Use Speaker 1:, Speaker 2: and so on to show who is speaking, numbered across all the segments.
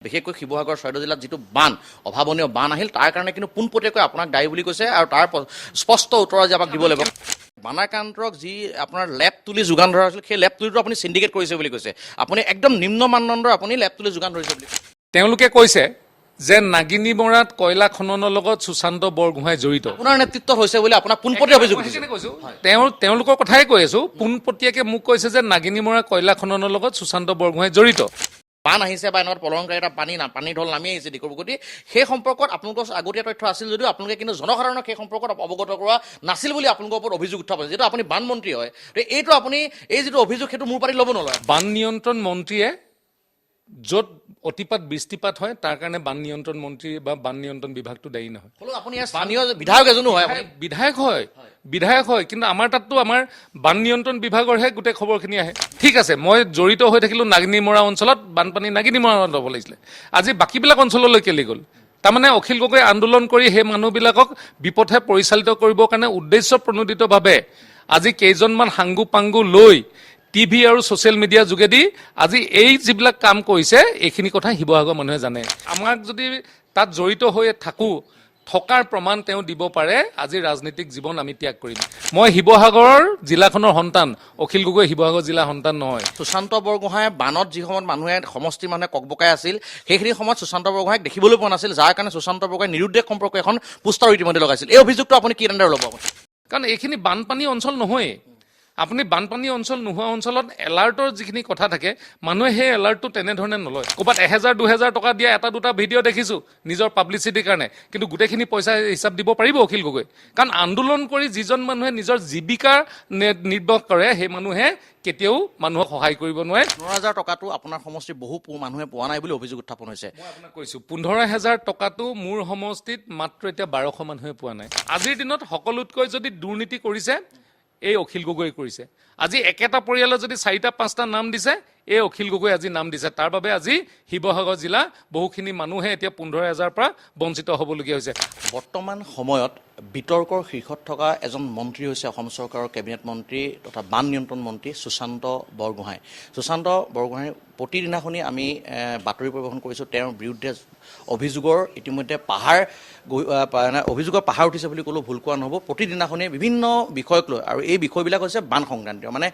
Speaker 1: বিশেষকৈ শিৱসাগৰ চৰাইদেউ জিলাত যিটো বান অভাৱনীয় বান আহিল তাৰ কাৰণে কিন্তু পোনপটীয়াকৈ আপোনাক দায়ী বুলি কৈছে আৰু তাৰ স্পষ্ট উত্তৰ আজি আমাক দিব লাগিব। বানাক্ৰান্তক যি আপোনাৰ লেপ তুলি যোগান ধৰা হৈছিল সেই লেপ তুলিটো আপুনি চিণ্ডিকেট কৰিছে বুলি কৈছে। আপুনি একদম নিম্ন মানদণ্ডৰ আপুনি লেপ তুলি যোগান ধৰিছে বুলি
Speaker 2: তেওঁলোকে কৈছে যে নাগিনী মৰাত কয়লা খননৰ লগত সুশান্ত বৰগোহাঁই জড়িত।
Speaker 1: আপোনাৰ নেতৃত্বত হৈছে বুলি আপোনাক পোনপটীয়া অভিযোগ দিছে।
Speaker 2: তেওঁলোকৰ কথাই কৈ আছো, পোনপটীয়াকে মোক কৈছে যে নাগিনী মৰা কয়লা খননৰ লগত সুশান্ত বৰগোহাঁই জড়িত।
Speaker 1: বান আহিছে বা এনেকুৱা পলংকাৰী এটা পানী ঢল নামি আহিছে ডিব্ৰুগড়ি, সেই সম্পৰ্কত আপোনালোকৰ আগতীয়া তথ্য আছিল যদিও আপোনালোকে কিন্তু জনসাধাৰণক সেই সম্পৰ্কত অৱগত কৰোৱা নাছিল বুলি আপোনালোকৰ ওপৰত অভিযোগ উত্থাপন হৈছে। যিটো আপুনি বান মন্ত্ৰী হয়, এইটো আপুনি এই যিটো অভিযোগ সেইটো মোৰ পাতি ল'ব নলয়।
Speaker 2: বান নিয়ন্ত্ৰণ মন্ত্ৰীয়ে য'ত অতিপাত বৃষ্টিপাত হয় তাৰ কাৰণে বান নিয়ন্ত্ৰণ মন্ত্ৰী বা বান নিয়ন্ত্ৰণ বিভাগটো দায়ী নহয়।
Speaker 1: আপুনি স্থানীয় বিধায়ক এজনো হয়,
Speaker 2: বিধায়ক হয়, কিন্তু আমাৰ তাততো আমাৰ বান নিয়ন্ত্ৰণ বিভাগৰহে গোটেই খবৰখিনি আহে। ঠিক আছে, মই জড়িত হৈ থাকিলো নাগিনী মৰা অঞ্চলত, বানপানী নাগিনী মৰা ল'ব লাগিছিলে, আজি বাকীবিলাক অঞ্চললৈ কেলি গ'ল। তাৰমানে অখিল গগৈ আন্দোলন কৰি সেই মানুহবিলাকক বিপথে পৰিচালিত কৰিবৰ কাৰণে উদ্দেশ্য প্ৰণোদিতভাৱে আজি কেইজনমান সাংগু পাংগু লৈ টিভি আৰু ছ'চিয়েল মিডিয়াৰ যোগেদি আজি এই যিবিলাক কাম কৰিছে এইখিনি কথা শিৱসাগৰ মানুহে জানে। আমাক যদি তাত জড়িত হৈ থকাৰ প্ৰমাণ তেওঁ দিব পাৰে, আজি ৰাজনীতিক জীৱন আমি ত্যাগ কৰিম। মই শিৱসাগৰৰ জিলাখনৰ সন্তান, অখিল গগৈ শিৱসাগৰ জিলাৰ সন্তান নহয়।
Speaker 1: সুশান্ত বৰগোহাঁই বানত যি সময়ত সমষ্টিৰ মানুহে ককবকাই আছিল সেইখিনি সময়ত সুশান্ত বৰগোহাঁইক দেখিবলৈ পোৱা নাছিল, যাৰ কাৰণে সুশান্ত বৰগোহাঁই নিৰুদ্দেশ সম্পৰ্কে এখন পোষ্টাৰ ইতিমধ্যে লগাইছিল। এই অভিযোগটো আপুনি কি এনেদৰে ল'ব?
Speaker 2: কাৰণ এইখিনি বানপানী অঞ্চল নহয়। আপুনি বানপানী অঞ্চল নোহোৱা অঞ্চলত এলাৰ্টৰ যিখিনি কথা থাকে মানুহে সেই এলাৰ্টটো তেনেধৰণে নলয়। ক'ৰবাত 1000-2000 টকা দিয়া এটা দুটা ভিডিঅ' দেখিছোঁ নিজৰ পাব্লিচিটিৰ কাৰণে, কিন্তু গোটেইখিনি পইচা হিচাপ দিব পাৰিব অখিল গগৈ? কাৰণ আন্দোলন কৰি যিজন মানুহে নিজৰ জীৱিকা নিৰ্বাহ কৰে সেই মানুহে কেতিয়াও মানুহক সহায় কৰিব নোৱাৰে।
Speaker 1: 15,000 টকাটো আপোনাৰ সমষ্টিৰ বহু মানুহে পোৱা নাই বুলি অভিযোগ উত্থাপন হৈছে।
Speaker 2: মই আপোনাক কৈছোঁ 15,000 টকাটো মোৰ সমষ্টিত মাত্ৰ এতিয়া 1200 মানুহে পোৱা নাই। আজিৰ দিনত সকলোতকৈ যদি দুৰ্নীতি কৰিছে এই অখিল গগৈ কৰিছে। আজি একেটা পৰিয়ালৰ যদি 4-5টা নাম দিছে, এই অখিল গগৈ আজি নাম দিছে। তাৰ বাবে আজি শিৱসাগৰ জিলা বহুখিনি মানুহে এতিয়া 15,000 পৰা বঞ্চিত হ'বলগীয়া হৈছে।
Speaker 1: বৰ্তমান সময়ত বিতৰ্কৰ শীৰ্ষত থকা এজন মন্ত্ৰী হৈছে অসম চৰকাৰৰ কেবিনেট মন্ত্ৰী তথা বান নিয়ন্ত্ৰণ মন্ত্ৰী সুশান্ত বৰগোহাঁই। সুশান্ত বৰগোহাঁই প্ৰতিদিনাখনি আমি বাতৰি পৰিৱেশন কৰিছোঁ, তেওঁৰ বিৰুদ্ধে অভিযোগৰ ইতিমধ্যে অভিযোগৰ পাহাৰ উঠিছে বুলি ক'লেও ভুল কোৱা নহ'ব। প্ৰতিদিনাখনি বিভিন্ন বিষয়ক লৈ, আৰু এই বিষয়বিলাক হৈছে বান সংক্ৰান্তীয়। মানে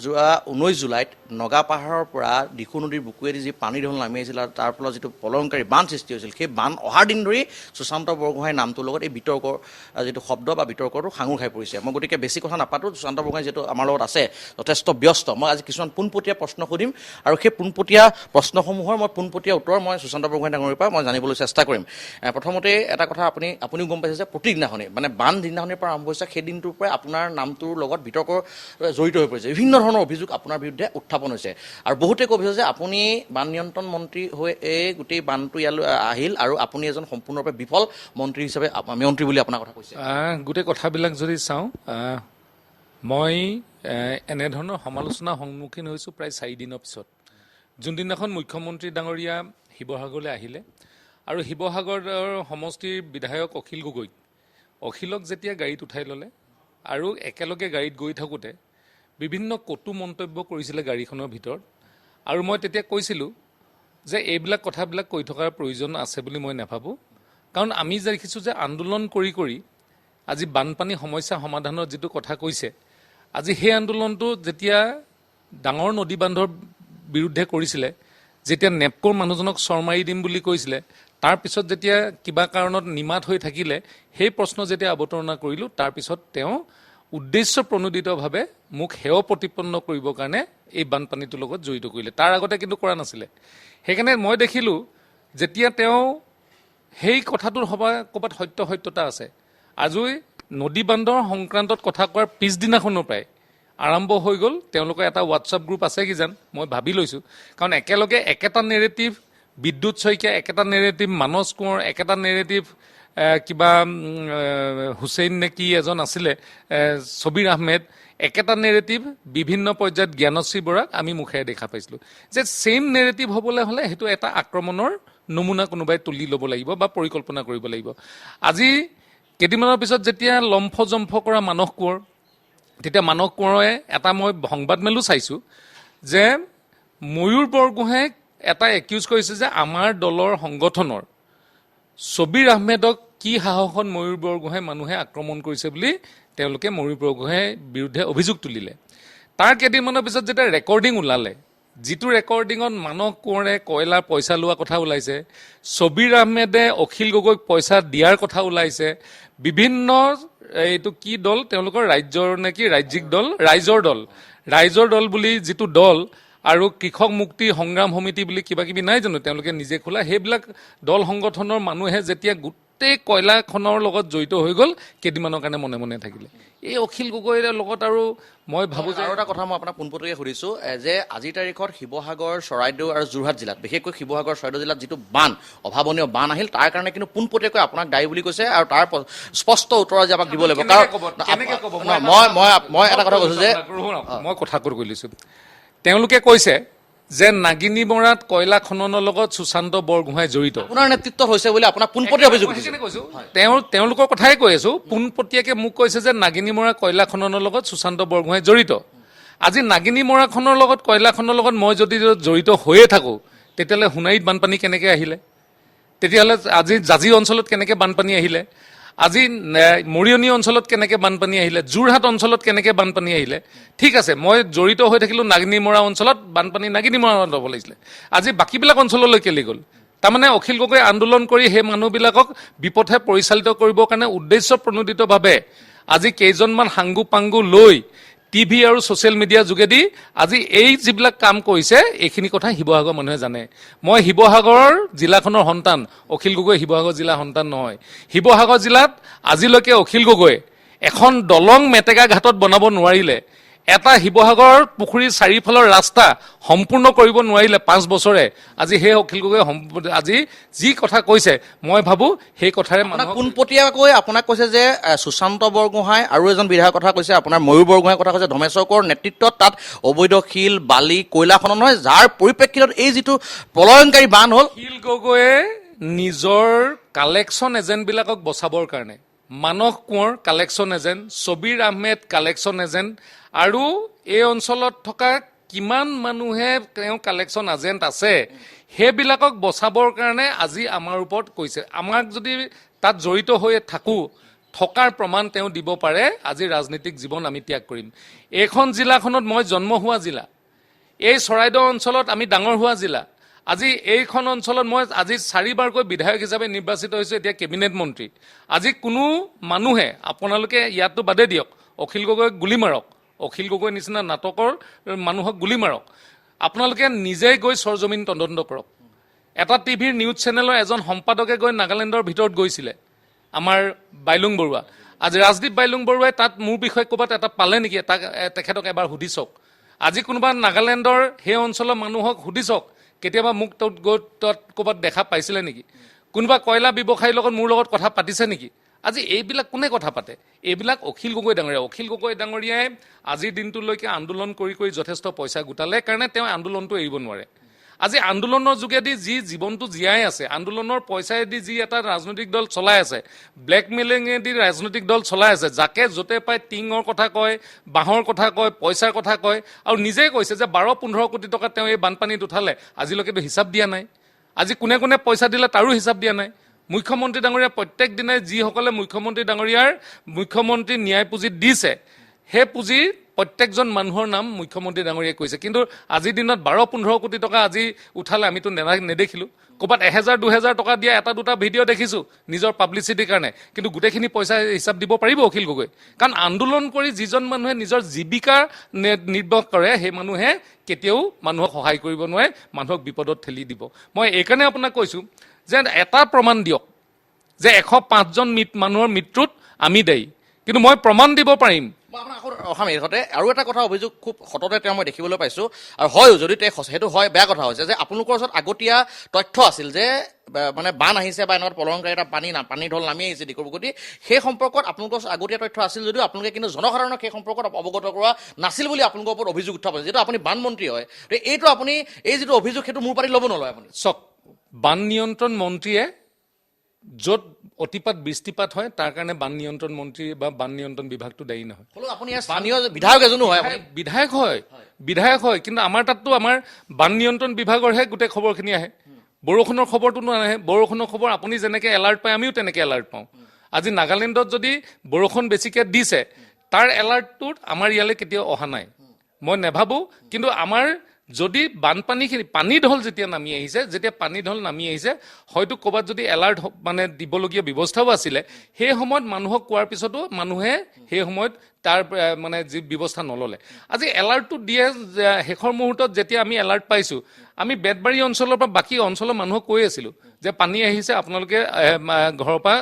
Speaker 1: যোৱা 19 জুলাইত নগাপাহাৰৰ পৰা দিখৌ নদীৰ বুকুৱেদি যি পানী ঢল নামি আহিছিল আৰু তাৰ ফলত যিটো পলংকাৰী বান সৃষ্টি হৈছিল, সেই বান অহাৰ দিন ধৰি সুশান্ত বৰগোহাঁই নামটোৰ লগত এই বিতৰ্কৰ যিটো শব্দ বা বিতৰ্কটো সাঙুৰ খাই পৰিছে। মই গতিকে বেছি কথা নাপাতোঁ, সুশান্ত বৰগোহাঁই যিহেতু আমাৰ লগত আছে যথেষ্ট ব্যস্ত, মই আজি কিছুমান পোনপটীয়া প্ৰশ্ন সুধিম আৰু সেই পোনপটীয়া প্ৰশ্নসমূহৰ মই পোনপটীয়া উত্তৰ মই সুশান্ত বৰগোহাঁই ডাঙৰীৰ পৰা মই জানিবলৈ চেষ্টা কৰিম। প্ৰথমতে এটা কথা আপুনিও গম পাইছে যে প্ৰতিদিনাখনি মানে বান দিনাখনিৰ পৰা আৰম্ভ হৈছে, সেই দিনটোৰ পৰাই আপোনাৰ নামটোৰ লগত বিতৰ্কৰ জড়িত হৈ পৰিছে। বিভিন্ন ধৰণৰ অভিযোগ আপোনাৰ বিৰুদ্ধে উত্থাপন হৈছে আৰু বহুতে কৈছে যে আপুনি বান নিয়ন্ত্ৰণ মন্ত্ৰী হৈ এই গোটেই বানটো ইয়ালৈ আহিল আৰু আপুনি এজন সম্পূৰ্ণৰূপে বিফল মন্ত্ৰী হিচাপে মন্ত্ৰী বুলি আপোনাৰ কথা কৈছে।
Speaker 2: গোটেই কথাবিলাক যদি চাওঁ, মই এনেধৰণৰ সমালোচনাৰ সন্মুখীন হৈছোঁ প্ৰায় 4 দিনৰ পিছত। যোনদিনাখন মুখ্যমন্ত্ৰী ডাঙৰীয়া শিৱসাগৰলৈ আহিলে আৰু শিৱসাগৰৰ সমষ্টিৰ বিধায়ক অখিলক যেতিয়া গাড়ীত উঠাই ল'লে আৰু একেলগে গাড়ীত গৈ থাকোঁতে বিভিন্ন কটু মন্তব্য কৰিছিলে গাড়ীখনৰ ভিতৰত, আৰু মই তেতিয়া কৈছিলোঁ যে এইবিলাক কথাবিলাক কৈ থকাৰ প্ৰয়োজন আছে বুলি মই নাভাবোঁ। কাৰণ আমি দেখিছোঁ যে আন্দোলন কৰি কৰি আজি বানপানী সমস্যা সমাধানৰ যিটো কথা কৈছে, আজি সেই আন্দোলনটো যেতিয়া ডাঙৰ নদী বান্ধৰ বিৰুদ্ধে কৰিছিলে, যেতিয়া নেপকোৰ মানুহজনক চৰ মাৰি দিম বুলি কৈছিলে, তাৰপিছত যেতিয়া কিবা কাৰণত নিমাত হৈ থাকিলে, সেই প্ৰশ্ন যেতিয়া অৱতাৰণা কৰিলোঁ, তাৰপিছত তেওঁ উদ্দেশ্য প্ৰণোদিতভাৱে মোক হেয় প্ৰতিপন্ন কৰিবৰ কাৰণে এই বানপানীটোৰ লগত জড়িত কৰিলে। তাৰ আগতে কিন্তু কৰা নাছিলে। সেইকাৰণে মই দেখিলোঁ যেতিয়া তেওঁ সেই কথাটোৰ ক'ৰবাত সত্যতা আছে। আজি নদী বান্ধৰ সংক্ৰান্তত কথা কোৱাৰ পিছদিনাখনৰ পৰাই আৰম্ভ হৈ গ'ল তেওঁলোকৰ এটা হোৱাটছআপ গ্ৰুপ আছে কিজান, মই ভাবি লৈছোঁ। কাৰণ একেলগে একেটা নেৰেটিভ বিদ্যুৎ শইকীয়া, একেটা নেৰেটিভ মানস কোঁৱৰ, একেটা নেৰেটিভ কিবা হুছেইন নে কি এজন আছিলে, ছবিৰ আহমেদ, একেটা নেৰেটিভ বিভিন্ন পৰ্যায়ত জ্ঞানশ্ৰী বৰাক আমি মুখেৰে দেখা পাইছিলোঁ। যে ছেইম নেৰেটিভ হ'বলৈ হ'লে সেইটো এটা আক্ৰমণৰ নমুনা কোনোবাই তুলি ল'ব লাগিব বা পৰিকল্পনা কৰিব লাগিব। আজি কেইদিনমানৰ পিছত যেতিয়া লম্ফ জম্ফ কৰা মানস কোঁৱৰ, তেতিয়া মানস কোঁৱৰে এটা মই সংবাদমেলো চাইছোঁ যে ময়ূৰ বৰগোহাঁইক এটা একিউজ কৰিছে যে আমাৰ দলৰ সংগঠনৰ ছবিৰ আহমেদক কি সাহসত ময়ূৰ বৰগোহাঁই মানুহে আক্ৰমণ কৰিছে বুলি তেওঁলোকে ময়ূৰ বৰগোহাঁইৰ বিৰুদ্ধে অভিযোগ তুলিলে। তাৰ কেইদিনমানৰ পিছত যেতিয়া ৰেকৰ্ডিং ওলালে, যিটো ৰেকৰ্ডিঙত মানস কোঁৱৰে কয়লাৰ পইচা লোৱা কথা ওলাইছে, ছবিৰ আহমেদে অখিল গগৈক পইচা দিয়াৰ কথা ওলাইছে, বিভিন্ন এইটো কি দল তেওঁলোকৰ ৰাজ্যৰ নেকি ৰাজ্যিক দল ৰাইজৰ দল বুলি যিটো দল আৰু কৃষক মুক্তি সংগ্ৰাম সমিতি বুলি কিবা কিবি নাই জানো তেওঁলোকে নিজে খোলা, সেইবিলাক দল সংগঠনৰ মানুহে যেতিয়া গোটেই কয়লাখনৰ লগত জড়িত হৈ গ'ল কেইদিনমানৰ কাৰণে মনে মনে থাকিলে। এই অখিল গগৈৰ লগত আৰু মই ভাবোঁ যে
Speaker 1: আৰু এটা কথা মই আপোনাক পোনপটীয়াকৈ সুধিছোঁ যে আজিৰ তাৰিখত শিৱসাগৰ, চৰাইদেউ আৰু যোৰহাট জিলাত, বিশেষকৈ শিৱসাগৰ চৰাইদেউ জিলাত যিটো বান, অভাৱনীয় বান আহিল, তাৰ কাৰণে কিন্তু পোনপটীয়াকৈ আপোনাক দায়ী বুলি কৈছে আৰু তাৰ স্পষ্ট উত্তৰ যে আমাক দিব লাগিব। কাৰণ মই এটা কথা কৈছোঁ যে
Speaker 2: মই কথা কৈ লৈছোঁ, তেওঁলোকে কৈছে যে নাগিনী মৰাত কয়লা খননৰ লগত সুশান্ত বৰগোহাঁই জড়িত।
Speaker 1: আপোনাৰ নেতৃত্বত হৈছে বুলি আপোনাক পোনপটীয়া অভিযোগ দিছে।
Speaker 2: তেওঁলোকৰ কথাই কৈ আছো, পোনপটীয়াকে মোক কৈছে যে নাগিনী মৰা কয়লা খননৰ লগত সুশান্ত বৰগোহাঁই জড়িত। আজি নাগিনী মৰাখনৰ লগত কয়লাখনৰ লগত মই যদি জড়িত হৈয়ে থাকোঁ, তেতিয়াহ'লে সোণাৰীত বানপানী কেনেকৈ আহিলে? তেতিয়াহ'লে আজি জাজি অঞ্চলত কেনেকৈ বানপানী আহিলে? আজি মৰিয়নি অঞ্চলত কেনেকৈ বানপানী আহিলে? যোৰহাট অঞ্চলত কেনেকৈ বানপানী আহিলে? ঠিক আছে, মই জড়িত হৈ থাকিলোঁ নাগিনী মৰা অঞ্চলত, বানপানী নাগিনী মৰা হ'ব লাগিছিলে, আজি বাকীবিলাক অঞ্চললৈ কেলি গ'ল? তাৰমানে অখিল গগৈ আন্দোলন কৰি সেই মানুহবিলাকক বিপথে পৰিচালিত কৰিবৰ কাৰণে উদ্দেশ্য প্ৰণোদিতভাৱে আজি কেইজনমান সাংগু পাংগু লৈ টিভি আৰু ছ'চিয়েল মিডিয়াৰ যোগেদি আজি এই যিবিলাক কাম কৰিছে, এইখিনি কথা শিৱসাগৰ মানুহে জানে। মই শিৱসাগৰৰ জিলাখনৰ সন্তান, অখিল গগৈ শিৱসাগৰ জিলাৰ সন্তান নহয়। শিৱসাগৰ জিলাত আজিলৈকে অখিল গগৈ এখন দলং মেটেকা ঘাটত বনাব নোৱাৰিলে, এটা শিৱসাগৰ পুখুৰীৰ চাৰিওফালৰ ৰাস্তা সম্পূৰ্ণ কৰিব নোৱাৰিলে 5 বছৰে। আজি সেই অখিল গগৈ আজি যি কথা কৈছে, মই ভাবোঁ সেই কথাৰে মানুহ
Speaker 1: পোনপটীয়াকৈ আপোনাক কৈছে যে সুশান্ত বৰগোহাঁই আৰু এজন বিধায়কৰ কথা কৈছে, আপোনাৰ ময়ূৰ বৰগোহাঁইৰ কথা কৈছে, ধৰ্মেশ্বৰ কোঁৱৰৰ নেতৃত্বত তাত অবৈধ শিল বালি কয়লা খনন হয়, যাৰ পৰিপ্ৰেক্ষিতত এই যিটো প্ৰলয়ংকাৰী বান হ'ল।
Speaker 2: অখিল গগৈয়ে নিজৰ কালেকশ্যন এজেণ্টবিলাকক বচাবৰ কাৰণে মানস কোঁৱৰ কালেকশ্যন এজেণ্ট, ছবিৰ আহমেদ কালেকশ্যন এজেণ্ট আৰু এই অঞ্চলত থকা কিমান মানুহে তেওঁ কালেকশ্যন এজেণ্ট আছে, সেইবিলাকক বচাবৰ কাৰণে আজি আমাৰ ওপৰত কৈছে। আমাক যদি তাত জড়িত হৈ থকাৰ প্ৰমাণ তেওঁ দিব পাৰে, আজি ৰাজনীতিক জীৱন আমি ত্যাগ কৰিম। এইখন জিলাখনত মই জন্ম হোৱা জিলা, এই চৰাইদেউ অঞ্চলত আমি ডাঙৰ হোৱা জিলা। আজি এইখন অঞ্চলত মই আজি 4বাৰকৈ বিধায়ক হিচাপে নিৰ্বাচিত হৈছোঁ, এতিয়া কেবিনেট মন্ত্ৰী। আজি কোনো মানুহে, আপোনালোকে ইয়াততো বাদে দিয়ক, অখিল গগৈক গুলি মাৰক, অখিল গগৈ নিচিনা নাটকৰ মানুহক গুলি মাৰক, আপোনালোকে নিজেই গৈ চৰজমিন তদন্ত কৰক। এটা টিভিৰ নিউজ চেনেলৰ এজন সম্পাদকে গৈ নাগালেণ্ডৰ ভিতৰত গৈছিলে, আমাৰ বাইলুং বৰুৱা। আজি ৰাজদীপ বাইলুং বৰুৱাই তাত মোৰ বিষয়ে ক'ৰবাত এটা পালে নেকি, তেখেতক এবাৰ সুধি চাওক। আজি কোনোবা নাগালেণ্ডৰ সেই অঞ্চলৰ মানুহক সুধি চাওক, কেতিয়াবা মোক তাত ক'ৰবাত দেখা পাইছিলে নেকি? কোনোবা কয়লা ব্যৱসায়ীৰ লগত মোৰ লগত কথা পাতিছে নেকি? আজি এইবিলাক কোনে কথা পাতে? এইবিলাক অখিল গগৈ ডাঙৰীয়া। অখিল গগৈ ডাঙৰীয়াই আজিৰ দিনটোলৈকে আন্দোলন কৰি যথেষ্ট পইচা গোটালে কাৰণে তেওঁ আন্দোলনটো এৰিব নোৱাৰে। আজি আন্দোলনৰ যোগেদি যি জীৱনটো জীয়াই আছে, আন্দোলনৰ পইচাইদি যি এটা ৰাজনৈতিক দল চলাই আছে, ব্লেকমেইলিঙেদি ৰাজনৈতিক দল চলাই আছে, যাকে য'তে পায় টিঙৰ কথা কয়, বাঁহৰ কথা কয়, পইচাৰ কথা কয়, আৰু নিজেই কৈছে যে 12-15 কোটি টকা তেওঁ এই বানপানীত উঠালে, আজিলৈকেতো হিচাপ দিয়া নাই। আজি কোনে কোনে পইচা দিলে তাৰো হিচাপ দিয়া নাই। মুখ্যমন্ত্ৰী ডাঙৰীয়া প্ৰত্যেক দিনাই যিসকলে মুখ্যমন্ত্ৰী ন্যায় পুঁজিত দিছে, সেই পুঁজিৰ প্ৰত্যেকজন মানুহৰ নাম মুখ্যমন্ত্ৰী ডাঙৰীয়াই কৈছে। কিন্তু আজিৰ দিনত 12-15 কোটি টকা আজি উঠালে আমিতো নেদেখিলোঁ। ক'ৰবাত 1000-2000 টকা দিয়া এটা দুটা ভিডিঅ' দেখিছোঁ নিজৰ পাব্লিচিটিৰ কাৰণে, কিন্তু গোটেইখিনি পইচা হিচাপ দিব পাৰিব অখিল গগৈ? কাৰণ আন্দোলন কৰি যিজন মানুহে নিজৰ জীৱিকা নিৰ্বাহ কৰে, সেই মানুহে কেতিয়াও মানুহক সহায় কৰিব নোৱাৰে, মানুহক বিপদত ঠেলি দিব। মই এইকাৰণে আপোনাক কৈছোঁ যে এটা প্ৰমাণ দিয়ক যে 105জন মানুহৰ মৃত্যুত আমি দায়ী, কিন্তু মই প্ৰমাণ দিব পাৰিম।
Speaker 1: মই আপোনাক অহাম এইতে আৰু এটা কথা অভিযোগ খুব সততে তেওঁ মই দেখিবলৈ পাইছোঁ, আৰু হয়ো যদি সেইটো হয় বেয়া কথা হৈছে যে আপোনালোকৰ ওচৰত আগতীয়া তথ্য আছিল যে মানে বান আহিছে বা এনেকুৱা প্ৰলয়ংকাৰী এটা পানীৰ ঢল নামি আহিছে ডিব্ৰুগড়ি, সেই সম্পৰ্কত আপোনালোকৰ আগতীয়া তথ্য আছিল যদিও আপোনালোকে কিন্তু জনসাধাৰণক সেই সম্পৰ্কত অৱগত কৰোৱা নাছিল বুলি আপোনালোকৰ ওপৰত অভিযোগ উত্থাপন, যিহেতু আপুনি বানমন্ত্ৰী হয়। এইটো আপুনি এই যিটো অভিযোগ সেইটো মোৰ পাতি ল'ব নলয় আপুনি।
Speaker 2: চাওক, বান নিয়ন্ত্ৰণ মন্ত্ৰীয়ে য'ত অতিপাত বৃষ্টিপাত হয় তাৰ কাৰণে বান নিয়ন্ত্ৰণ মন্ত্ৰী বা বান নিয়ন্ত্ৰণ বিভাগটো দায়ী নহয়।
Speaker 1: হ'লেও আপুনি ইয়াৰ স্থানীয় বিধায়ক এজনো হয়, আপুনি
Speaker 2: বিধায়ক হয়, কিন্তু আমাৰ তাততো আমাৰ বান নিয়ন্ত্ৰণ বিভাগৰহে গোটেই খবৰখিনি আহে। বৰষুণৰ খবৰটো নাহে। বৰষুণৰ খবৰ আপুনি যেনেকৈ এলাৰ্ট পায় আমিও তেনেকৈ এলাৰ্ট পাওঁ। আজি নাগালেণ্ডত যদি বৰষুণ বেছিকৈ দিছে তাৰ এলাৰ্টটোত আমাৰ ইয়ালৈ কেতিয়াও অহা নাই, মই নেভাবোঁ। কিন্তু আমাৰ যদি বানপানীখিনি পানী ঢল যেতিয়া নামি আহিছে, হয়তো ক'ৰবাত যদি এলাৰ্ট মানে দিবলগীয়া ব্যৱস্থাও আছিলে, সেই সময়ত মানুহক কোৱাৰ পিছতো মানুহে সেই সময়ত তাৰ মানে যি ব্যৱস্থা নল'লে। আজি এলাৰ্টটো দিয়ে শেষৰ মুহূৰ্তত যেতিয়া আমি এলাৰ্ট পাইছোঁ, আমি বেতবাৰী অঞ্চলৰ পৰা বাকী অঞ্চলৰ মানুহক কৈ আছিলোঁ যে পানী আহিছে, আপোনালোকে ঘৰৰ পৰা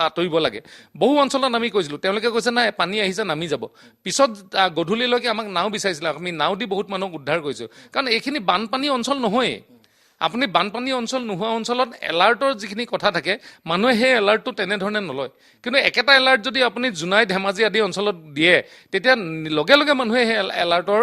Speaker 2: আঁতৰিব লাগে। বহু অঞ্চলত আমি কৈছিলোঁ, তেওঁলোকে কৈছে নাই পানী আহিছে নামি যাব। পিছত গধূলিলৈকে আমাক নাও বিচাৰিছিলে, আমি নাও দি বহুত মানুহক উদ্ধাৰ কৰিছোঁ। কাৰণ এইখিনি বানপানী অঞ্চল নহয়েই। আপুনি বানপানী অঞ্চল নোহোৱা অঞ্চলত এলাৰ্টৰ যিখিনি কথা থাকে মানুহে সেই এলাৰ্টটো তেনেধৰণে নলয়। কিন্তু একেটা এলাৰ্ট যদি আপুনি জোনাই ধেমাজি আদি অঞ্চলত দিয়ে তেতিয়া লগে লগে মানুহে সেই এলাৰ্টৰ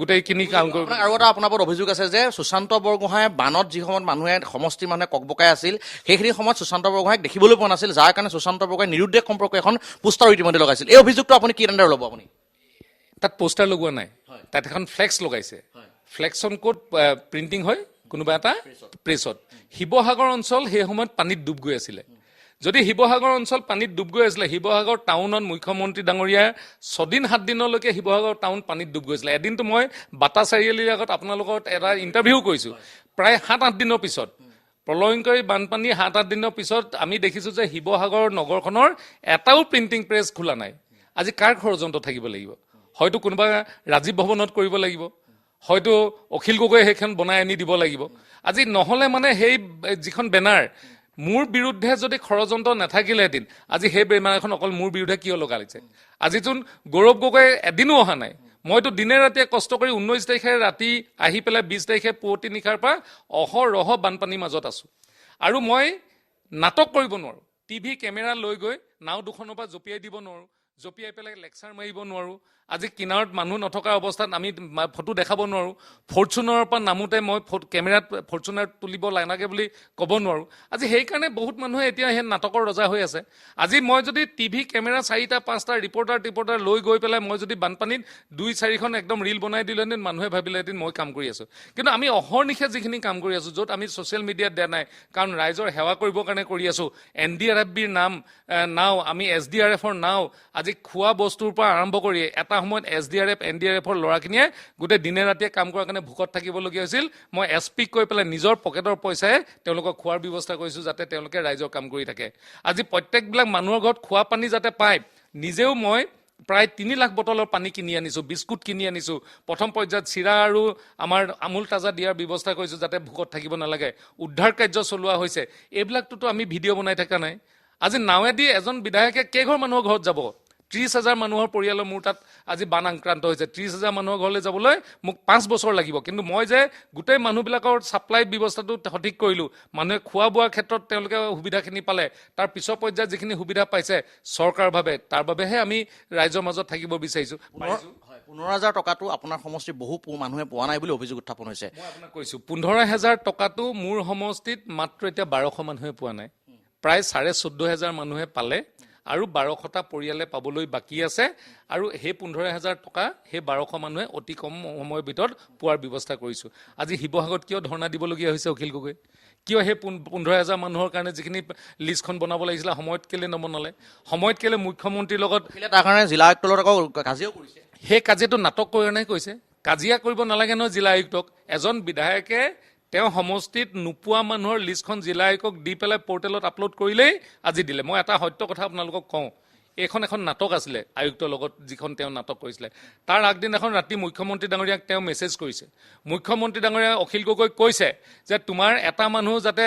Speaker 2: গোটেইখিনি কাম কৰিব।
Speaker 1: আৰু এটা আপোনাৰ ওপৰত অভিযোগ আছে যে সুশান্ত বৰগোহাঁই বানত যি সময়ত মানুহে সমষ্টিৰ মানুহে ককবকাই আছিল, সেইখিনি সময়ত সুশান্ত বৰগোহাঁইক দেখিবলৈ পোৱা নাছিল, যাৰ কাৰণে সুশান্ত বৰগোহাঁই নিৰুদ্দেশ সম্পৰ্কে এখন পোষ্টাৰ ইতিমধ্যে লগাইছিল। এই অভিযোগটো আপুনি কি তেনেদৰে ল'ব? আপুনি
Speaker 2: তাত পোষ্টাৰ লগোৱা নাই, তাত এখন ফ্লেক্স লগাইছে। ফ্লেক্সখন ক'ত প্ৰিণ্টিং হয়? কোনোবা এটা প্ৰেছত। শিৱসাগৰ অঞ্চল সেই সময়ত পানীত ডুব গৈ আছিলে। যদি শিৱসাগৰ অঞ্চল পানীত ডুব গৈ আছিলে, শিৱসাগৰ টাউনত মুখ্যমন্ত্ৰী ডাঙৰীয়াৰ 6 দিন 7 দিনলৈকে শিৱসাগৰ টাউন পানীত ডুব গৈছিলে। এদিনটো মই বাটা চাৰিআলিৰ আগত আপোনালোকৰ এটা ইণ্টাৰভিউ কৰিছোঁ, প্ৰায় 7-8 দিনৰ পিছত প্ৰলয়ংকাৰী বানপানী 7-8 দিনৰ পিছত আমি দেখিছোঁ যে শিৱসাগৰ নগৰখনৰ এটাও প্ৰিণ্টিং প্ৰেছ খোলা নাই। আজি কাৰ ষড়যন্ত্ৰ থাকিব লাগিব? হয়তো কোনোবা ৰাজীৱ ভৱনত কৰিব লাগিব, হয়তো অখিল গগৈয়ে সেইখন বনাই আনি দিব লাগিব। আজি নহ'লে মানে সেই যিখন বেনাৰ মোৰ বিৰুদ্ধে যদি ষড়যন্ত্ৰ নাথাকিলেহেঁতেন, আজি সেই বেনাৰখন অকল মোৰ বিৰুদ্ধে কিয় লগাইছে? আজিচোন গৌৰৱ গগৈ এদিনো অহা নাই। মইতো দিনে ৰাতিয়ে কষ্ট কৰি 19 তাৰিখে ৰাতি আহি পেলাই 20 তাৰিখে পুৱতি নিশাৰ পৰা অহৰহ বানপানীৰ মাজত আছোঁ। আৰু মই নাটক কৰিব নোৱাৰোঁ। টিভি কেমেৰা লৈ গৈ নাও দুখনৰ পৰা জঁপিয়াই দিব নোৱাৰোঁ, জঁপিয়াই পেলাই লেকচাৰ মাৰিব নোৱাৰোঁ। আজি কিনাৰত মানুহ নথকা অৱস্থাত আমি ফটো দেখাব নোৱাৰোঁ। ফৰ্চুনাৰৰ পৰা নামোতে মই কেমেৰাত ফৰ্চুনাৰ তুলিব নালাগে বুলি ক'ব নোৱাৰোঁ। আজি সেইকাৰণে বহুত মানুহে এতিয়া সেই নাটকৰ ৰজা হৈ আছে। আজি মই যদি টিভি কেমেৰা 4-5টা ৰিপৰ্টাৰ লৈ গৈ পেলাই মই যদি বানপানীত 2-4খন একদম ৰিল বনাই দিলোহেঁতেন, মানুহে ভাবিলেহেঁতেন মই কাম কৰি আছোঁ। কিন্তু আমি অহৰ্নিশে যিখিনি কাম কৰি আছোঁ, য'ত আমি ছ'চিয়েল মিডিয়াত দিয়া নাই, কাৰণ ৰাইজৰ সেৱা কৰিবৰ কাৰণে কৰি আছোঁ। NDRFBৰ নাও, আমি SDRFৰ নাও, আজি খোৱা বস্তুৰ পৰা আৰম্ভ কৰি এটা সময়ত SDRF NDRFৰ ল'ৰাখিনিয়ে গোটেই দিনে ৰাতিয়ে কাম কৰাৰ কাৰণে ভোকত থাকিবলগীয়া হৈছিল। মই SPক কৈ পেলাই নিজৰ পকেটৰ পইচাৰে তেওঁলোকক খোৱাৰ ব্যৱস্থা কৰিছোঁ, যাতে তেওঁলোকে ৰাইজৰ কাম কৰি থাকে। আজি প্ৰত্যেকবিলাক মানুহৰ ঘৰত খোৱা পানী যাতে পায়, নিজেও মই প্ৰায় 3 লাখ বটলৰ পানী কিনি আনিছোঁ, বিস্কুট কিনি আনিছোঁ। প্ৰথম পৰ্যায়ত চিৰা আৰু আমাৰ আমুল তাজা দিয়াৰ ব্যৱস্থা কৰিছোঁ, যাতে ভোকত থাকিব নালাগে। উদ্ধাৰ কাৰ্য চলোৱা হৈছে। এইবিলাকটোতো আমি ভিডিঅ' বনাই থকা নাই। আজি নাৱেদি এজন বিধায়কে কেইঘৰ মানুহৰ ঘৰত যাব? 30,000 মানুহৰ পৰিয়ালৰ মোৰ তাত আজি বান আক্ৰান্ত হৈছে। 30,000 মানুহৰ ঘৰলৈ যাবলৈ মোক 5 বছৰ লাগিব। কিন্তু মই যে গোটেই মানুহবিলাকৰ ছাপ্লাই ব্যৱস্থাটো সঠিক কৰিলোঁ, মানুহে খোৱা বোৱাৰ ক্ষেত্ৰত তেওঁলোকে সুবিধাখিনি পালে, তাৰ পিছৰ পৰ্যায়ত যিখিনি সুবিধা পাইছে চৰকাৰভাৱে, তাৰ বাবেহে আমি ৰাইজৰ মাজত থাকিব বিচাৰিছোঁ।
Speaker 1: 15,000 টকাটো আপোনাৰ সমষ্টিৰ বহু মানুহে পোৱা নাই বুলি অভিযোগ উত্থাপন হৈছে।
Speaker 2: মই আপোনাক কৈছোঁ 15,000 টকাটো মোৰ সমষ্টিত মাত্ৰ এতিয়া 1200 মানুহে পোৱা নাই। প্ৰায় 14,500 মানুহে পালে আৰু 1200টা পৰিয়ালে পাবলৈ বাকী আছে। আৰু সেই 15,000 টকা সেই 1200 মানুহে অতি কম সময়ৰ ভিতৰত পোৱাৰ ব্যৱস্থা কৰিছোঁ। আজি শিৱসাগৰত কিয় ধৰ্ণা দিবলগীয়া হৈছে অখিল গগৈ? কিয় সেই 15,000 মানুহৰ কাৰণে যিখিনি লিষ্টখন বনাব লাগিছিলে সময়ত কেলৈ নবনালে? সময়ত কেলৈ মুখ্যমন্ত্ৰীৰ লগত
Speaker 1: তাৰ কাৰণে জিলা আয়ুক্তৰ লগত আকৌ কাজিয়াও কৰিছে?
Speaker 2: সেই কাজিয়াটো নাটক কৰি নাই কৈছে। কাজিয়া কৰিব নালাগে নহয় জিলা আয়ুক্তক। এজন বিধায়কে তেওঁ সমষ্টিত নোপোৱা মানুহৰ লিষ্টখন জিলা আয়ুক্তক দি পেলাই পৰ্টেলত আপলোড কৰিলেই আজি দিলে। মই এটা সত্য কথা আপোনালোকক কওঁ, এইখন এখন নাটক আছিলে আয়ুক্তৰ লগত, যিখন তেওঁ নাটক কৰিছিলে। তাৰ আগদিনাখন ৰাতি মুখ্যমন্ত্ৰী ডাঙৰীয়াক তেওঁ মেছেজ কৰিছে। মুখ্যমন্ত্ৰী ডাঙৰীয়া অখিল গগৈক কৈছে যে তোমাৰ এটা মানুহ যাতে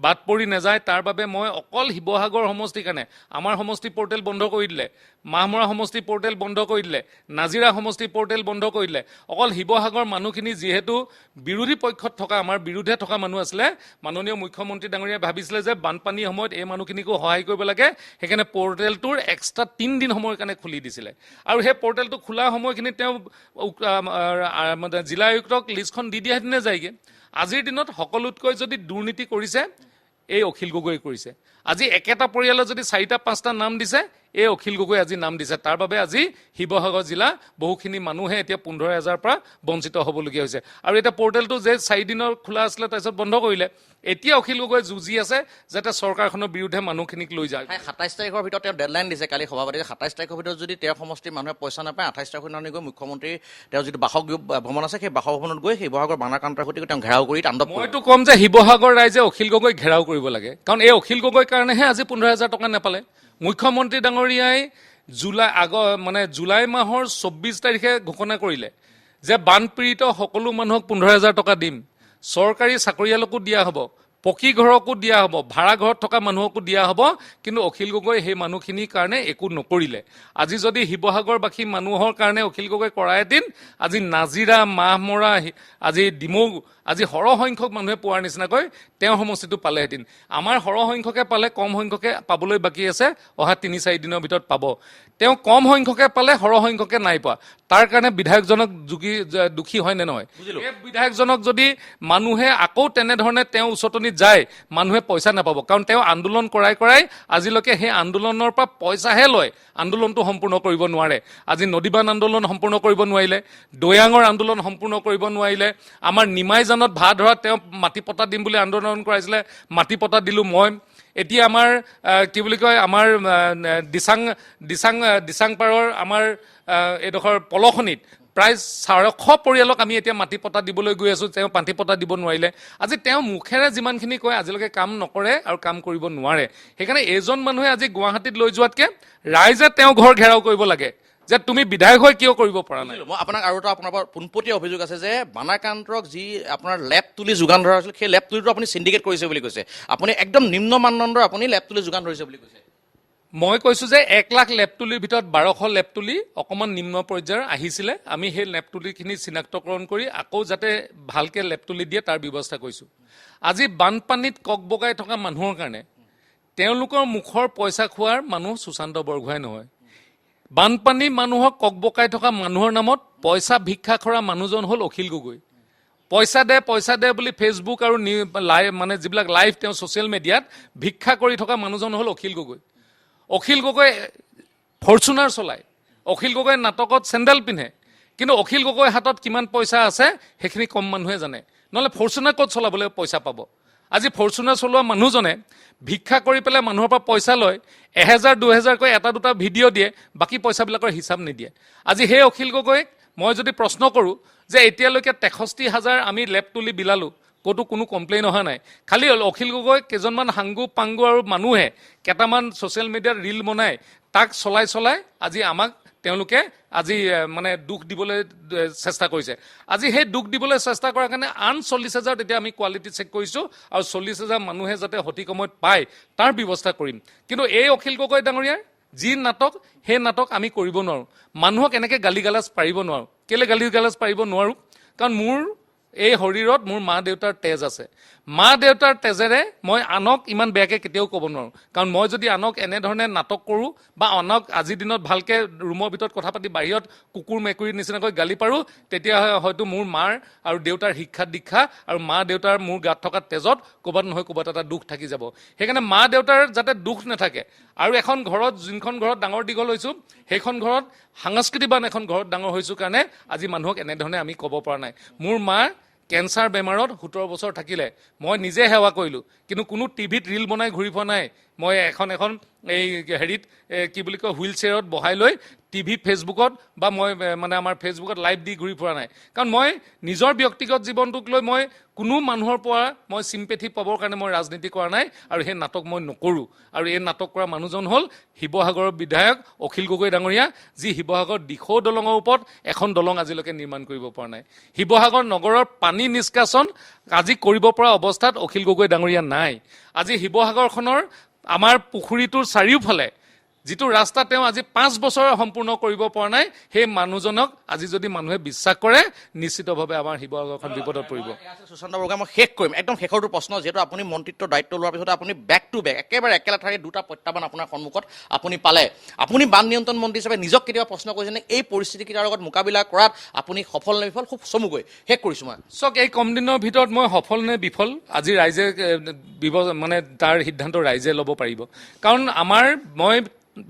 Speaker 2: বাদ পৰি নাযায়, তাৰ বাবে মই অকল শিৱসাগৰ সমষ্টিৰ কাৰণে আমাৰ সমষ্টি পৰ্টেল বন্ধ কৰি দিলে, মাহমৰা সমষ্টি পৰ্টেল বন্ধ কৰি দিলে, নাজিৰা সমষ্টি পৰ্টেল বন্ধ কৰি দিলে। অকল শিৱসাগৰ মানুহখিনি যিহেতু বিৰোধী পক্ষত থকা, আমাৰ বিৰুদ্ধে থকা মানুহ আছিলে, মাননীয় মুখ্যমন্ত্ৰী ডাঙৰীয়াই ভাবিছিলে যে বানপানীৰ সময়ত এই মানুহখিনিকো সহায় কৰিব লাগে, সেইকাৰণে পৰ্টেলটোৰ এক্সট্ৰা 3 দিন সময়ৰ কাৰণে খুলি দিছিলে। আৰু সেই পৰ্টেলটো খোলা সময়খিনিত তেওঁ জিলা আয়ুক্তক লিষ্টখন দি দিয়াহেঁতেনে যায়গৈ। আজিৰ দিনত সকলোতকৈ যদি দুৰ্নীতি কৰিছে এই অখিল গগৈ কৰিছে। আজি একেটা পৰিয়ালৰ যদি 4-5টা নাম দিছে, এই অখিল গগৈ আজি নাম দিছে। তাৰ বাবে আজি শিৱসাগৰ জিলা বহুখিনি মানুহে এতিয়া 15,000 পৰা বঞ্চিত হ'বলগীয়া হৈছে। আৰু এতিয়া পৰ্টেলটো যে 4 দিনৰ খোলা আছিলে তাৰপিছত বন্ধ কৰিলে। এতিয়া অখিল গগৈ যুঁজি আছে যাতে চৰকাৰখনৰ বিৰুদ্ধে মানুহখিনিক লৈ যায়।
Speaker 1: 27 তাৰিখৰ ভিতৰত তেওঁ ডেডলাইন দিছে কালি সভাপতিয়ে। 27 তাৰিখৰ ভিতৰত যদি তেওঁৰ সমষ্টিৰ মানুহে পইচা নাপায়, 28 তাৰিখৰ দিনাখনি গৈ মুখ্যমন্ত্ৰীৰ তেওঁৰ যিটো বাসভৱন আছে সেই বাসভৱনত গৈ শিৱসাগৰ বানাকান্তাৰ সৈতে তেওঁ ঘেৰাও কৰি তাণ্ডৱ কৰিব।
Speaker 2: মইতো ক'ম যে শিৱসাগৰ ৰাইজে অখিল গগৈ ঘেৰাও কৰিব লাগে, কাৰণ এই অখিল গগৈৰ কাৰণেহে আজি 15,000 টকা নাপালে। মুখ্যমন্ত্ৰী ডাঙৰীয়াই জুলাই মাহৰ 24 তাৰিখে ঘোষণা কৰিলে যে বানপীড়িত সকলো মানুহক 15,000 টকা দিম, চৰকাৰী চাকৰিয়ালকো দিয়া হ'ব, পকী ঘৰকো দিয়া হ'ব, ভাড়া ঘৰত থকা মানুহকো দিয়া হ'ব। কিন্তু অখিল গগৈ সেই মানুহখিনিৰ কাৰণে একো নকৰিলে। আজি যদি শিৱসাগৰবাসী মানুহৰ কাৰণে অখিল গগৈ কৰাহেঁতেন, আজি নাজিৰা, মাহমৰা, আজি ডিমৌ, আজি সৰহসংখ্যক মানুহে পোৱাৰ নিচিনাকৈ তেওঁ সমষ্টিটো পালেহেঁতেন। আমাৰ সৰহসংখ্যকে পালে, কম সংখ্যকে পাবলৈ বাকী আছে, অহা 3-4 দিনৰ ভিতৰত পাব। তেওঁ কম সংখ্যকে পালে, সৰহসংখ্যকে নাই পোৱা। তাৰ কাৰণে বিধায়কজনক দুখী হয় নে নহয়? এই বিধায়কজনক যদি মানুহে আকৌ তেনেধৰণে তেওঁ উচতনিত যায়, মানুহে পইচা নাপাব। কাৰণ তেওঁ আন্দোলন কৰাই আজিলৈকে সেই আন্দোলনৰ পৰা পইচাহে লয়, আন্দোলনটো সম্পূৰ্ণ কৰিব নোৱাৰে। আজি নদীবান আন্দোলন সম্পূৰ্ণ কৰিব নোৱাৰিলে, দৈয়াঙৰ আন্দোলন সম্পূৰ্ণ কৰিব নোৱাৰিলে। আমাৰ নিমাইজানত ভাড়া ধৰা তেওঁ মাটি পট্টা দিম বুলি আন্দোলন কৰাইছিলে, মাটি পট্টা দিলোঁ মই। এতিয়া আমাৰ কি বুলি কয়, আমাৰ দিচাংপাৰৰ আমাৰ এইডোখৰ পলখনিত প্ৰায় 400 পৰিয়ালক আমি এতিয়া মাটি পট্টা দিবলৈ গৈ আছোঁ, তেওঁ মাটি পট্টা দিব নোৱাৰিলে। আজি তেওঁ মুখেৰে যিমানখিনি কয় আজিলৈকে কাম নকৰে আৰু কাম কৰিব নোৱাৰে। সেইকাৰণে এইজন মানুহে আজি গুৱাহাটীত লৈ যোৱাতকৈ ৰাইজে তেওঁ ঘৰ ঘেৰাও কৰিব লাগে যে তুমি বিধায়ক হৈ কিয় কৰিব পৰা নাই।
Speaker 1: মই আপোনাক আৰু এটা আপোনাৰ পৰা পোনপটীয়া অভিযোগ আছে যে বানাকান্তক যি আপোনাৰ লেপ তুলি যোগান ধৰা হৈছিল, সেই লেপ তুলিটো আপুনি চিণ্ডিকেট কৰিছে বুলি কৈছে। আপুনি একদম নিম্ন মানদণ্ডৰ আপুনি লেপ তুলি যোগান ধৰিছে বুলি কৈছে।
Speaker 2: মই কৈছোঁ যে 1 লাখ লেপতুলিৰ ভিতৰত 1200 লেপতুলি অকণমান নিম্ন পৰ্যায়ৰ আহিছিলে। আমি সেই লেপতুলিখিনি চিনাক্তকৰণ কৰি আকৌ যাতে ভালকৈ লেপতুলি দিয়ে তাৰ ব্যৱস্থা কৰিছোঁ। আজি বানপানীত ককবকাই থকা মানুহৰ কাৰণে তেওঁলোকৰ মুখৰ পইচা খোৱাৰ মানুহ সুশান্ত বৰগোহাঁই নহয়। বানপানী মানুহক ককবকাই থকা মানুহৰ নামত পইচা ভিক্ষা খোৱা মানুহজন হ'ল অখিল গগৈ। পইচা দে বুলি ফেচবুক আৰু যিবিলাক লাইভ তেওঁ ছ'চিয়েল মিডিয়াত ভিক্ষা কৰি থকা মানুহজন হ'ল অখিল গগৈ। অখিল গগৈ ফৰ্চুনাৰ চলায়, অখিল গগৈ নাটকত চেণ্ডেল পিন্ধে, কিন্তু অখিল গগৈৰ হাতত কিমান পইচা আছে সেইখিনি কম মানুহে জানে। নহ'লে ফৰ্চুনাৰ ক'ত চলাবলৈ পইচা পাব? আজি ফৰ্চুনাৰ চলোৱা মানুহজনে ভিক্ষা কৰি পেলাই মানুহৰ পৰা পইচা লয়, 1000-2000কৈ 1-2টা ভিডিঅ' দিয়ে, বাকী পইচাবিলাকৰ হিচাপ নিদিয়ে। আজি সেই অখিল গগৈক মই যদি প্ৰশ্ন কৰোঁ যে এতিয়ালৈকে 63,000 আমি লেপ তুলি বিলালোঁ, ক'তো কোনো কমপ্লেইন অহা নাই। খালি অখিল গগৈ কেইজনমান হাংগু পাংগু আৰু মানুহে কেইটামান ছ'চিয়েল মিডিয়াত ৰীল বনাই তাক চলাই আজি আমাক তেওঁলোকে আজি দুখ দিবলৈ চেষ্টা কৰিছে। আজি সেই দুখ দিবলৈ চেষ্টা কৰাৰ কাৰণে আন 40,000 তেতিয়া আমি কোৱালিটি চেক কৰিছোঁ আৰু 40,000 মানুহে যাতে সঠিক সময়ত পায় তাৰ ব্যৱস্থা কৰিম। কিন্তু এই অখিল গগৈ ডাঙৰীয়াৰ যি নাটক, সেই নাটক আমি কৰিব নোৱাৰোঁ। মানুহক এনেকৈ গালি গালাজ পাৰিব নোৱাৰোঁ। কেলৈ গালি গালাজ পাৰিব নোৱাৰোঁ? কাৰণ মোৰ এই শৰীৰত মোৰ মা দেউতাৰ তেজ আছে। মা দেউতাৰ তেজেৰে মই আনক ইমান বেয়াকৈ কেতিয়াও ক'ব নোৱাৰোঁ। কাৰণ মই যদি আনক এনেধৰণে নাটক কৰোঁ বা আনক আজিৰ দিনত ভালকৈ ৰুমৰ ভিতৰত কথা পাতি বাহিৰত কুকুৰ মেকুৰীৰ নিচিনাকৈ গালি পাৰোঁ, তেতিয়া হয়তো মোৰ মাৰ আৰু দেউতাৰ শিক্ষা দীক্ষা আৰু মা দেউতাৰ মোৰ গাত থকা তেজত ক'ৰবাত নহয় ক'ৰবাত এটা দুখ থাকি যাব। সেইকাৰণে মা দেউতাৰ যাতে দুখ নাথাকে। আৰু এখন ঘৰত, যোনখন ঘৰত ডাঙৰ দীঘল হৈছোঁ, সেইখন ঘৰত সাংস্কৃতিবান এখন ঘৰত ডাঙৰ হৈছোঁ কাৰণে আজি মানুহক এনেধৰণে আমি ক'ব পৰা নাই। মোৰ মা কেঞ্চাৰ বেমাৰত 17 বছৰ থাকিলে, মই নিজে সেৱা কৰিলোঁ, কিন্তু কোনো টিভিত ৰীল বনাই ঘূৰি পোৱা নাই। মই এখন এই হেৰিত কি বুলি কয় হুইল চেয়াৰত বহাই লৈ টিভি ফেচবুকত বা মই আমাৰ ফেচবুকত লাইভ দি ঘূৰি ফুৰা নাই। কাৰণ মই নিজৰ ব্যক্তিগত জীৱনটোক লৈ মই কোনো মানুহৰ পৰা মই চিম্পেথি পাবৰ কাৰণে মই ৰাজনীতি কৰা নাই আৰু সেই নাটক মই নকৰোঁ। আৰু এই নাটক কৰা মানুহজন হ'ল শিৱসাগৰৰ বিধায়ক অখিল গগৈ ডাঙৰীয়া, যি শিৱসাগৰ দিখৌ দলঙৰ ওপৰত এখন দলং আজিলৈকে নিৰ্মাণ কৰিব পৰা নাই। শিৱসাগৰ নগৰৰ পানী নিষ্কাশন আজি কৰিব পৰা অৱস্থাত অখিল গগৈ ডাঙৰীয়া নাই। আজি শিৱসাগৰখনৰ আমাৰ পুখুৰীটোৰ চাৰিওফালে যিটো ৰাস্তা তেওঁ আজি 5 বছৰে সম্পূৰ্ণ কৰিব পৰা নাই সেই মানুহজনক আজি যদি মানুহে বিশ্বাস কৰে নিশ্চিতভাৱে আমাৰ শিৱসাগৰখন বিপদত পৰিব
Speaker 1: সুশান্ত বৰগোহাঁই মই শেষ কৰিম একদম শেষৰটো প্ৰশ্ন যিহেতু আপুনি মন্ত্ৰিত্বৰ দায়িত্ব লোৱাৰ পিছত আপুনি বেক টু বেক একেবাৰে একেলেঠাৰি দুটা প্ৰত্যাহ্বান আপোনাৰ সন্মুখত আপুনি পালে আপুনি বান নিয়ন্ত্ৰণ মন্ত্ৰী হিচাপে নিজক কেতিয়াবা প্ৰশ্ন কৰিছেনে এই পৰিস্থিতিকেইটাৰ লগত মোকাবিলা কৰাত আপুনি সফল নে বিফল খুব চমুকৈ শেষ কৰিছোঁ মই
Speaker 2: চাওক এই কম দিনৰ ভিতৰত মই সফল নে বিফল আজি ৰাইজে মানে তাৰ সিদ্ধান্ত ৰাইজে ল'ব পাৰিব কাৰণ মই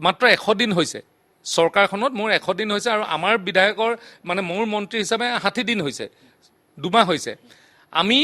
Speaker 2: মাত্ৰ 100 দিন হৈছে চৰকাৰখনত মোৰ 100 দিন হৈছে আৰু আমাৰ বিধায়কৰ মানে মোৰ মন্ত্ৰী হিচাপে 60 দিন হৈছে 2 মাহ হৈছে আমি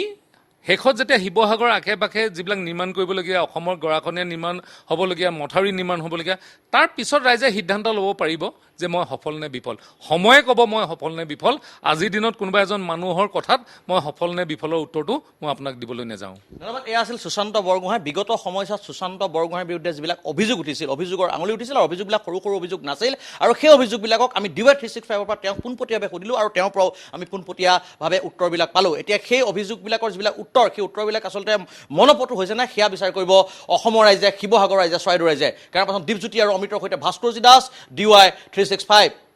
Speaker 2: শেষত যেতিয়া শিৱসাগৰ আশে পাশে যিবিলাক নিৰ্মাণ কৰিবলগীয়া অসমৰ গৰাখহনীয়া নিৰ্মাণ হ'বলগীয়া মথাউৰি নিৰ্মাণ হ'বলগীয়া তাৰ পিছত ৰাইজে সিদ্ধান্ত ল'ব পাৰিব যে মই সফল নে বিফল সময়ে ক'ব মই সফল নে বিফল আজিৰ দিনত কোনোবা এজন মানুহৰ কথাত মই সফল নে বিফলৰ উত্তৰটো মই আপোনাক দিবলৈ নাযাওঁ
Speaker 1: ধন্যবাদ এয়া আছিল সুশান্ত বৰগোহাঁই বিগত সময়ছোৱাত সুশান্ত বৰগোহাঁইৰ বিৰুদ্ধে যিবিলাক অভিযোগ উঠিছিল অভিযোগৰ আঙুলি উঠিছিল আৰু অভিযোগবিলাক সৰু সৰু অভিযোগ নাছিল আৰু সেই অভিযোগবিলাকক আমি ডিবেট 365 পৰা তেওঁক পোনপটীয়াভাৱে সুধিলোঁ আৰু তেওঁৰ পৰাও আমি পোনপটীয়াভাৱে উত্তৰবিলাক পালোঁ এতিয়া সেই অভিযোগবিলাকৰ যিবিলাক উত্তৰ সেই উত্তৰবিলাক আচলতে মনপটু হৈছে নে সেয়া বিচাৰ কৰিব অসমৰ ৰাইজে শিৱসাগৰ ৰাইজে চৰাইদেউ ৰাইজে কাৰণ পাছত দীপজ্যোতি আৰু অমিতৰ সৈতে ভাস্কৰজী দাস DY 365